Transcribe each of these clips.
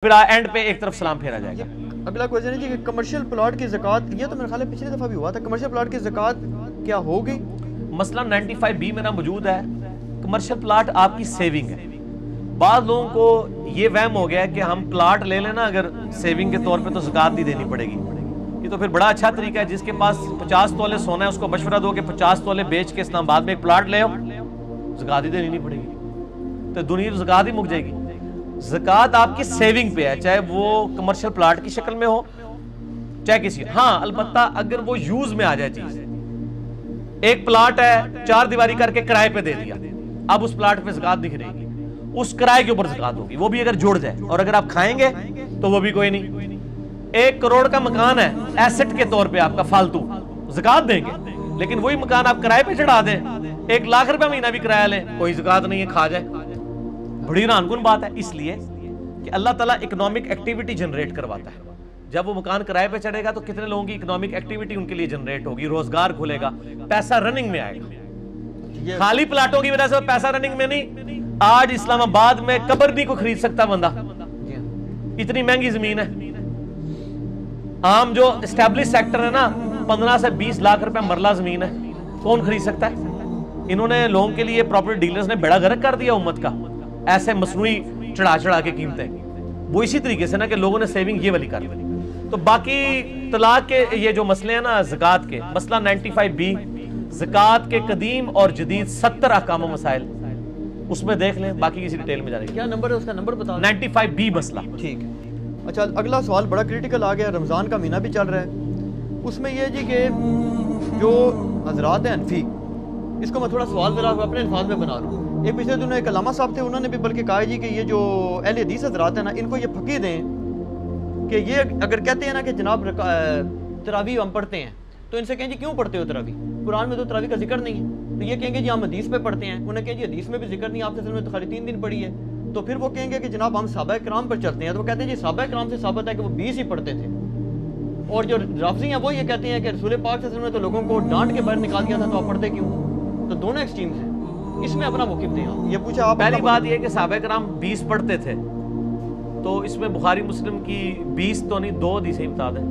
پھر اینڈ پہ ایک طرف سلام پھیرا جائے گا۔ اگلا کوئسچن ہے جی کہ کمرشل پلاٹ کی زکوٰۃ، یہ تو میرے خیال ہے پچھلی دفعہ بھی ہوا تھا، کمرشل پلاٹ کی زکوٰۃ کیا ہوگی؟ مسئلہ 95B میرا موجود ہے۔ کمرشل پلاٹ آپ کی سیونگ ہے۔ بعض لوگوں کو یہ وہم ہو گیا ہے کہ ہم پلاٹ لے لینا اگر سیونگ کے طور پہ تو زکوٰۃ نہیں دینی پڑے گی۔ یہ تو پھر بڑا اچھا طریقہ ہے، جس کے پاس 50 تولے سونا ہے اس کو مشورہ دو کہ 50 تولے بیچ کے اسلام آباد میں ایک پلاٹ لے آؤ، زکوٰۃ ہی دینی نہیں پڑے گی، تو دنیا زکوٰۃ ہی مک جائے گی۔ زکوٰۃ آپ کی سیونگ پہ ہے، چاہے وہ کمرشل پلاٹ کی شکل میں ہو چاہے کسی، ہاں البتہ اگر وہ یوز میں آ جائے چیز، ایک پلاٹ ہے 4 دیواری کر کے کرائے پہ دے دیا، اب اس پلاٹ پہ زکوٰۃ نہیں گرے گی، اس کرائے کے اوپر زکوٰۃ ہوگی، وہ بھی اگر جڑ جائے، اور اگر آپ کھائیں گے تو وہ بھی کوئی نہیں۔ 1 کروڑ کا مکان ہے ایسٹ کے طور پہ آپ کا فالتو، زکوٰۃ دیں گے، لیکن وہی مکان آپ کرائے پہ چڑھا دیں، 1 لاکھ روپے مہینہ بھی کرایہ لیں، کوئی زکوٰۃ نہیں ہے، کھا جائے۔ بڑی حیران کن بات ہے، اس لیے کہ اللہ تعالیٰ اکنامک ایکٹیویٹی جنریٹ کرواتا ہے۔ جب وہ مکان کرائے پہ چڑھے گا تو کتنے لوگوں کی اکنامک ایکٹیویٹی ان کے لیے جنریٹ ہوگی، روزگار کھلے گا، پیسہ رننگ میں آئے گا۔ خالی پلاٹوں کی وجہ سے پیسہ رننگ میں نہیں، آج اسلام آباد میں قبر نہیں کو خرید سکتا بندہ، اتنی مہنگی زمین ہے۔ عام جو اسٹیبلش سیکٹر ہے نا، 15 سے 20 لاکھ روپے مرلہ زمین ہے، کون خرید سکتا ہے؟ انہوں نے لوگوں کے لیے پراپرٹی ڈیلرز نے بیڑا غرق کر دیا امت کا، ایسے مصنوعی چڑھا کے قیمتیں۔ وہ اسی طریقے سے نا کہ لوگوں نے سیونگ یہ والی کر دی۔ تو باقی طلاق کے یہ جو مسئلے ہیں نا زکوٰۃ کے، مسئلہ 95B زکوٰۃ کے قدیم اور جدید 70 احکام و مسائل، اس میں دیکھ لیں، باقی کسی ڈیٹیل میں جانے گے۔ کیا نمبر ہے اس کا، نمبر بتا دیں۔ 95B مسئلہ۔ ٹھیک ہے۔ اچھا اگلا سوال بڑا کریٹیکل آ گیا، رمضان کا مہینہ بھی چل رہا ہے، اس میں یہ جی کہ جو حضرات ہیں حنفی، اس کو میں تھوڑا سوال ذرا اپنے الفاظ میں بنا لوں۔ ایک پچھلے دنوں ایک علامہ صاحب تھے، انہوں نے بھی بلکہ کہا جی کہ یہ جو اہل حدیث حضرات ہیں نا، ان کو یہ پھکی دیں کہ یہ اگر کہتے ہیں نا کہ جناب تراویح ہم پڑھتے ہیں، تو ان سے کہیں جی کیوں پڑھتے ہو تراویح؟ قرآن میں تو تراویح کا ذکر نہیں ہے، تو یہ کہیں گے جی ہم حدیث پہ پڑھتے ہیں، انہیں کہیں جی حدیث میں بھی ذکر نہیں، آپ سے میں تو خالی 3 دن پڑھی ہے، تو پھر وہ کہیں گے کہ جناب ہم صحابہ کرام پر چلتے ہیں، تو وہ کہتے ہیں جی صحابہ کرام سے ثابت ہے کہ وہ 20 ہی پڑھتے تھے، اور جو رافضی ہیں وہ یہ کہتے ہیں کہ رسول پاک صلی اللہ علیہ وسلم نے تو لوگوں کو ڈانٹ کے باہر نکال دیا تھا، تو آپ پڑھتے کیوں؟ تو دونوں ایکسٹریمز ہیں، اس میں اپنا موقف دیں آپ۔ یہ پوچھا آپ، پہلی بات یہ کہ صحابہ کرام 20 پڑھتے تھے، تو اس میں بخاری مسلم کی 20 تو نہیں 2 حدیثیں بتا دیں،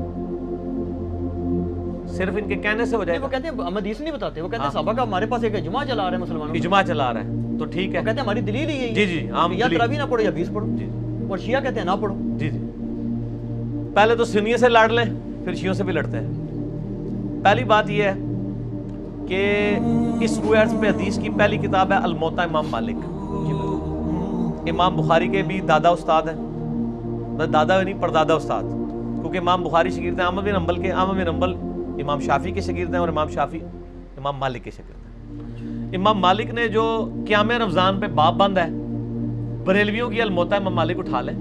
صرف ان کے کہنے سے ہو جائے گا۔ وہ کہتے ہیں ہم حدیث نہیں بتاتے، وہ کہتے ہیں صحابہ کا ہمارے پاس ایک اجماع چلا رہا ہے مسلمانوں، اجماع چلا رہا ہے تو ٹھیک ہے، وہ کہتے ہیں ہماری دلیل ہی ہے جی جی عام یا تراویح نہ پڑھو یا 20 پڑھو، جی اور شیعہ کہتے ہیں نہ پڑھو۔ جی جی پہلے تو سنیوں سے لڑ لیں، پھر شیعوں سے بھی لڑتے ہیں۔ پہلی بات یہ ہے کہ اس روایت پہ حدیث کی پہلی کتاب ہے الموطا امام مالک۔ امام بخاری کے بھی دادا استاد ہیں، دادا نہیں پردادا استاد، کیونکہ امام بخاری شاگرد ہیں احمد بن حنبل کے، احمد بن حنبل امام شافعی کے شاگرد ہیں، اور امام شافعی امام مالک کے شاگرد ہیں۔ امام مالک نے جو قیام رمضان پہ باب بند ہے، بریلویوں کی الموطا امام مالک اٹھا لیں،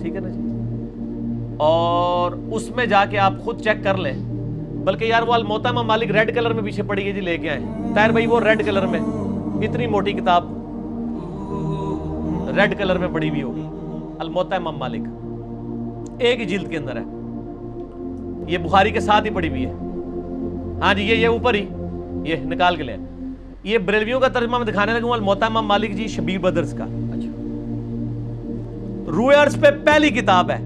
ٹھیک ہے نا جی، اور اس میں جا کے آپ خود چیک کر لیں، بلکہ یار وہ الموطا امام مالک ریڈ کلر میں پیچھے پڑی ہے جی، لے کے آئیں طاہر بھائی، وہ ریڈ کلر میں، اتنی موٹی کتاب ریڈ کلر میں پڑی ہوئی ہوگی، الموطا امام مالک ایک ہی جلد کے اندر ہے، یہ بخاری کے ساتھ ہی پڑی ہوئی ہے، ہاں جی یہ اوپر ہی، یہ نکال کے لیں، یہ بریلویوں کا ترجمہ میں دکھانے لگا ہوں، الموطا امام مالک جی شبیر بدرس کا روایتس پہ پہلی کتاب ہے،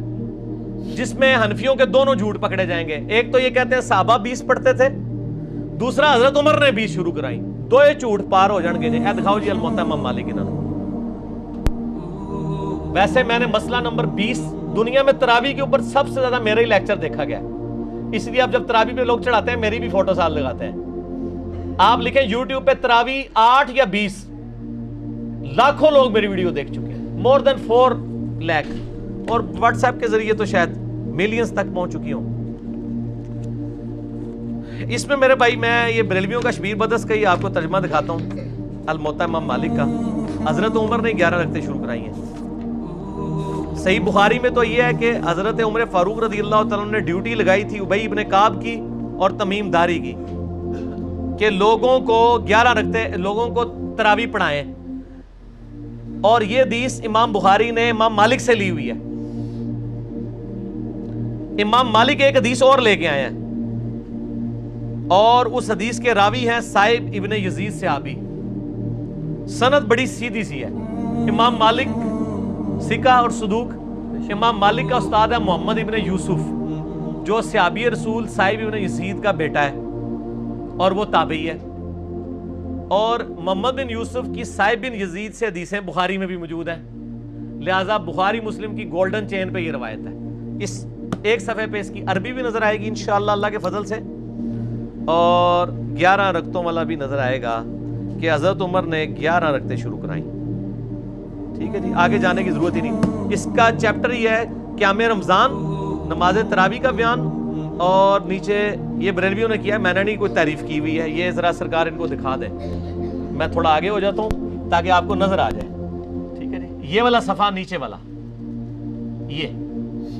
جس میں حنفیوں کے دونوں جھوٹ پکڑے جائیں گے۔ ایک تو یہ کہتے ہیں صحابہ 20 پڑھتے تھے، دوسرا حضرت عمر نے 20 شروع کرائی، دو یہ جھوٹ پار ہو جان گے جی۔ اے دکھاؤ جی الموطا امام مالک انہوں نے۔ ویسے میں نے مسئلہ نمبر 20 دنیا میں تراویح کے اوپر سب سے زیادہ میرا ہی لیکچر دیکھا گیا، اس لیے اب جب تراویح پہ لوگ چڑھاتے ہیں میری بھی فوٹو ساتھ لگاتے ہیں۔ آپ لکھیں یوٹیوب پہ تراویح 8 یا 20، لاکھوں لوگ میری ویڈیو دیکھ چکے ہیں، more than 4 لاکھ، اور واٹس ایپ کے ذریعے تو شاید ملینز تک پہنچ چکی ہوں۔ اس میں میرے بھائی میں یہ بریلویوں کا شبیر بدرس کا ہی آپ کو ترجمہ دکھاتا ہوں، الموطا امام مالک کا، حضرت عمر نے 11 رکھتے شروع کرائی ہیں۔ صحیح بخاری میں تو یہ ہے کہ حضرت عمر فاروق رضی اللہ تعالیٰ نے ڈیوٹی لگائی تھی ابی ابن کعب کی اور تمیم داری کی کہ لوگوں کو 11 رکھتے لوگوں کو تراویح پڑھائیں، اور یہ حدیث امام بخاری نے امام مالک سے لی ہوئی ہے۔ امام مالک ایک حدیث اور لے کے آئے ہیں، اور اس حدیث کے راوی ہیں صاحب ابن یزید صحابی، سند بڑی سیدھی سی ہے۔ امام مالک سکہ اور صدوق، امام مالک کا استاد ہے محمد ابن یوسف جو صحابی رسول صاحب ابن یزید کا بیٹا ہے اور وہ تابعی ہے. اور محمد بن یوسف کی صاحب بن یزید سے حدیثیں بخاری میں بھی موجود ہیں, لہٰذا بخاری مسلم کی گولڈن چین پہ یہ روایت ہے. اس ایک صفحے پہ اس کی عربی بھی نظر آئے گی انشاءاللہ اللہ کے فضل سے, اور 11 رکعتوں والا بھی نظر آئے گا کہ حضرت عمر نے 11 رکعتیں شروع کرائیں. ٹھیک ہے جی, آگے جانے کی ضرورت ہی نہیں. اس کا چیپٹر یہ ہے قیام رمضان, نماز تراویح کا بیان, اور نیچے یہ بریلویوں نے کیا ہے, میں نے نہیں کوئی تعریف کی ہوئی ہے, یہ ذرا سرکار ان کو دکھا دے. میں تھوڑا آگے ہو جاتا ہوں تاکہ آپ کو نظر آ جائے. ٹھیک ہے جی, یہ والا صفحہ نیچے والا, یہ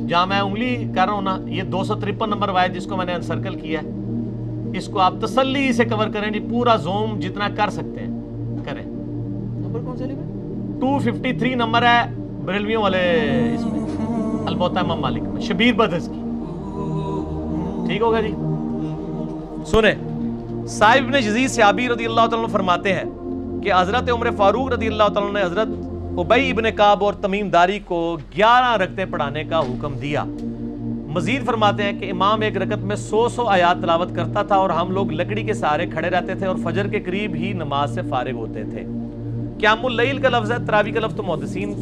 جہاں میں انگلی کر رہا ہوں نا, یہ 253 نمبر روایت جس کو میں نے انسرکل کیا ہے, اس کو آپ تسلی سے کور کریں جی, پورا زوم جتنا کر سکتے ہیں کریں. نمبر کون سے لکھا؟ 253 نمبر ہے بریلویوں والے اس میں, الموطا امام مالک میں, شبیر بدرس کی. ٹھیک ہوگا جی. سنیں, صاحب ابن یزید صحابی رضی اللہ تعالیٰ عنہ فرماتے ہیں کہ حضرت عمر فاروق رضی اللہ تعالیٰ عنہ نے حضرت ابی ابن کعب اور تمیم داری کو 11 رکعتیں پڑھانے کا حکم دیا. مزید فرماتے ہیں کہ امام ایک رکعت میں 100 آیات تلاوت کرتا تھا اور ہم لوگ لکڑی کے سہارے کھڑے رہتے تھے اور فجر کے قریب ہی نماز سے فارغ ہوتے تھے. قیام اللیل کا لفظ ہے, تراویح کا لفظ تو محدثین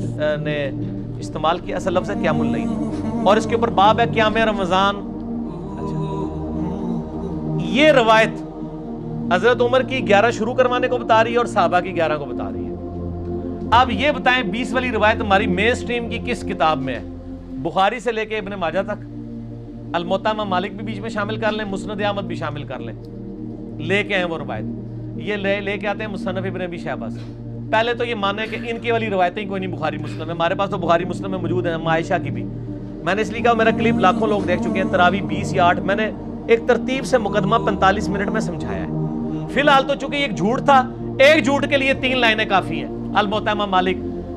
نے استعمال کیا, اصل لفظ ہے قیام اللیل, اور اس کے اوپر باب ہے قیام رمضان. یہ روایت حضرت عمر کی 11 شروع کروانے کو بتا رہی ہے اور صحابہ کی 11 کو بتا رہی ہے. اب یہ بتائیں 20 والی روایت ہماری مین سٹریم کی کس کتاب میں ہے؟ بخاری سے لے کے ابن ماجہ تک, الموطا امام مالک بھی بیچ میں شامل کر لیں, مسند احمد بھی شامل کر لیں, لے کے ہیں وہ روایت. یہ لے کے آتے ہیں مصنف ابن ابی شیبہ سے. پہلے تو یہ مانے کہ ان کی والی روایتیں کوئی نہیں بخاری مسلم میں, ہمارے پاس تو بخاری مسلم میں موجود ہیں, عائشہ کی بھی. میں نے اس لیے کہا, میرا کلپ لاکھوں لوگ دیکھ چکے ہیں, تراویح 20 یا 8, میں نے ایک ترتیب سے مقدمہ 45 منٹ میں سمجھایا ہے. فی الحال تو چونکہ ایک جھوٹ تھا, ایک جھوٹ کے لیے 3 لائنیں کافی ہیں. الموطا امام مالک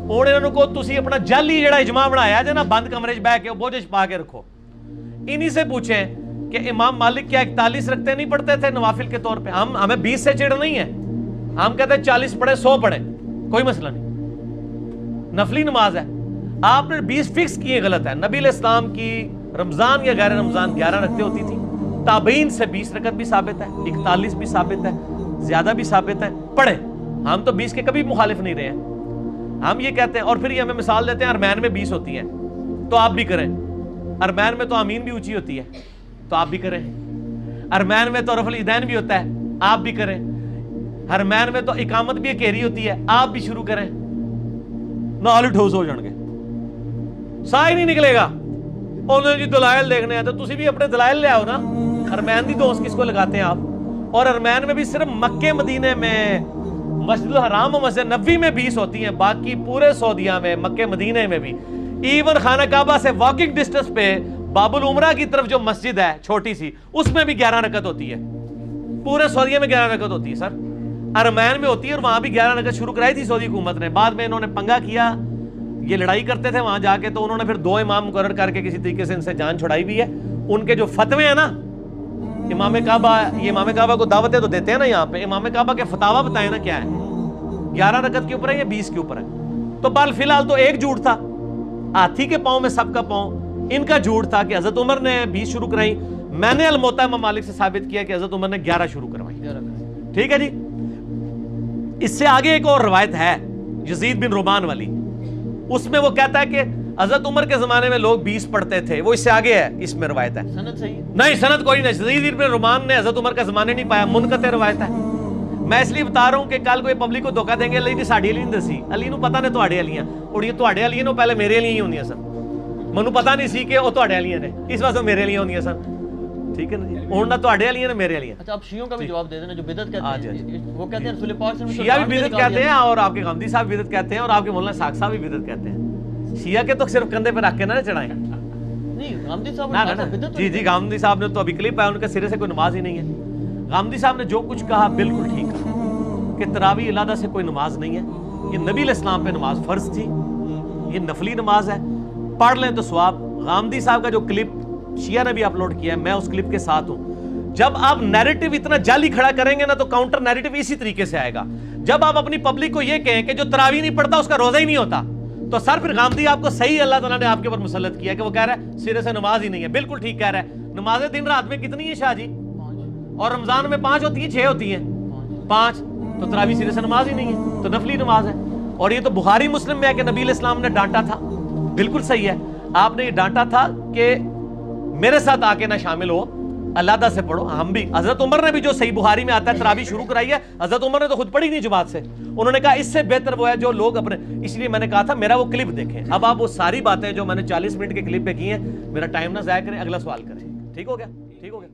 انہوں کو تسی اپنا جعلی جڑا اجماع بنایا جے نا, بند کمرے چ بیٹھ کے بوجھ پا کے رکھو. انہی سے پوچھیں کہ امام مالک کیا 41 رکعتیں نہیں پڑھتے تھے نوافل کے طور پہ؟ ہمیں 20 سے چڑ نہیں ہے, ہم کہتے ہیں 40 پڑھے 100 پڑھے, کوئی مسئلہ نہیں, نفلی نماز ہے. آپ نے 20 فکس کیے, غلط ہے. نبی علیہ السلام کی رمضان یا غیر رمضان 11 رکعتیں ہوتی تھی. تابعین سے 20 رکعت بھی ثابت ہے, 41 بھی ثابت ہے, زیادہ بھی ثابت ہے, پڑھیں. ہم تو 20 کے کبھی مخالف نہیں رہے ہیں. ہم یہ کہتے ہیں, اور پھر یہ ہمیں مثال دیتے ہیں ارمین میں 20 ہوتی ہیں تو آپ بھی کریں. ارمین میں تو آمین بھی اونچی ہوتی ہے تو آپ بھی کریں. ارمین میں تو رفع الیدین بھی ہوتا ہے, آپ بھی کریں. ارمین میں تو اقامت بھی اکیری ہوتی ہے, آپ بھی شروع کریں. نال ٹھوس ہو جان گے, سا ہی نہیں نکلے گا. انہوں نے دلائل دیکھنے ہیں تو تسی بھی اپنے دلائل لے آؤ نا. ارمین دی دوست کس کو لگاتے ہیں آپ؟ اور ارمین میں بھی صرف مکے مدینے میں, مسجد الحرام و مسجد نبوی میں 20 ہوتی ہیں, باقی پورے سعودیہ میں, مکے مدینے میں بھی, ایون خانہ کعبہ سے واکنگ ڈسٹنس پہ باب العمرہ کی طرف جو مسجد ہے چھوٹی سی, اس میں بھی 11 رکعت ہوتی ہے. پورے سعودیہ میں 11 رکعت ہوتی ہے سر. ارمین میں ہوتی ہے, اور وہاں بھی 11 رکعت شروع کرائی تھی سعودی حکومت نے. بعد میں انہوں نے پنگا کیا, یہ لڑائی کرتے تھے وہاں جا کے, تو انہوں نے پھر 2 امام مقرر کر کے کسی طریقے سے ان سے جان چھڑائی بھی ہے. ان کے جو فتوے ہیں نا, امام کعبہ, یہ امام کعبہ کو دعوتیں تو دیتے ہیں نا یہاں پہ, امام کعبہ کے فتاوا بتائیں نا کیا ہے, 11 رکعت کے اوپر ہے یا 20 کے اوپر ہے. تو بال فی الحال تو ایک جھوٹ تھا, ہاتھی کے پاؤں میں سب کا پاؤں. ان کا جھوٹ تھا کہ حضرت عمر نے 20 شروع کرائی. میں نے الموطا امام مالک سے ثابت کیا کہ حضرت عمر نے 11 شروع کروائی. ٹھیک ہے جی. اس سے آگے ایک اور روایت ہے یزید بن رومان والی, اس میں وہ کہتا ہے کہ حضرت عمر کے زمانے میں لوگ 20 پڑھتے تھے. وہ اس سے آگے ہے, اس میں روایت ہے. سند صحیح نہیں, سند کوئی نہیں. یزید بن رومان نے حضرت عمر کا زمانے نہیں پایا, منقطع روایت ہے. میں اس لیے بتا رہا ہوں کہ کل کوئی پبلک کو دھوکا دیں گے, علی نے ساڈی علی نہیں دسی, علی نو پتہ نے تواڈے علیاں, اور یہ تواڈے علیاں نو پہلے میرے علیاں ہی ہوندیاں سن. مینوں پتہ نہیں سی کہ وہ تواڈے علیاں نے, اس واسطے میرے علیاں ہوندیاں سن. ٹھیک ہے نا جی, ہن نہ تواڈے علیاں نے میرے علیاں. اچھا, آپ شیعوں کا بھی جواب دے دینا جو بدعت کہتے ہیں. وہ کہتے ہیں رسول پاک صلی اللہ علیہ وسلم شیعہ بھی بدعت کہتے ہیں, اور آپ کے غامدی صاحب بدعت کہتے ہیں, اور آپ کے مولانا ساق صاحب بھی بدعت کہتے ہیں. شیعہ کے تو صرف کندھے پہ رکھ کے نہ چڑھائیں. نہیں, غامدی صاحب جی جی, غامدی صاحب نے تو ابھی کلپ ہے, ان کے سرے سے کوئی نماز ہی نہیں ہے. غامدی صاحب نے جو کچھ کہا بالکل ٹھیک کہا کہ تراویح علیحدہ سے کوئی نماز نہیں ہے. یہ نبی علیہ السلام پہ نماز فرض تھی, یہ نفلی نماز ہے, پڑھ لیں تو ثواب. غامدی صاحب کا جو کلپ شیعہ نے بھی اپلوڈ کیا ہے, میں اس کلپ کے ساتھ ہوں. جب آپ نیریٹو اتنا جعلی کھڑا کریں گے نا تو کاؤنٹر نیریٹو اسی طریقے سے آئے گا. جب آپ اپنی پبلک کو یہ کہیں کہ جو تراویح نہیں پڑھتا اس کا روزہ ہی نہیں ہوتا, تو تو سر پھر غامدی آپ کو صحیح اللہ تعالیٰ نے آپ کے اوپر مسلط کیا کہ وہ کہہ رہا ہے سرے سے نماز ہی نہیں ہے. بالکل ٹھیک کہہ رہا ہے. نمازیں دن رات میں کتنی ہیں شاہ جی؟ اور رمضان میں 5 ہوتی ہیں 6 ہوتی ہیں 5. تو تراویح سرے سے نماز ہی نہیں ہے, تو نفلی نماز ہے. اور یہ تو بخاری مسلم میں ہے کہ نبی علیہ السلام نے ڈانٹا تھا. بالکل صحیح ہے, آپ نے یہ ڈانٹا تھا کہ میرے ساتھ آ کے نہ شامل ہو, علیحدہ سے پڑھو. ہم بھی, حضرت عمر نے بھی, جو صحیح بخاری میں آتا ہے, تراویح شروع کرائی ہے. حضرت عمر نے تو خود پڑھی نہیں جماعت سے. انہوں نے کہا اس سے بہتر وہ ہے جو لوگ اپنے, اس لیے میں نے کہا تھا میرا وہ کلپ دیکھیں. اب آپ وہ ساری باتیں جو میں نے 40 منٹ کے کلپ پہ کی ہیں, میرا ٹائم نہ ضائع کریں, اگلا سوال کریں. ٹھیک ہو گیا؟ ٹھیک ہو گیا.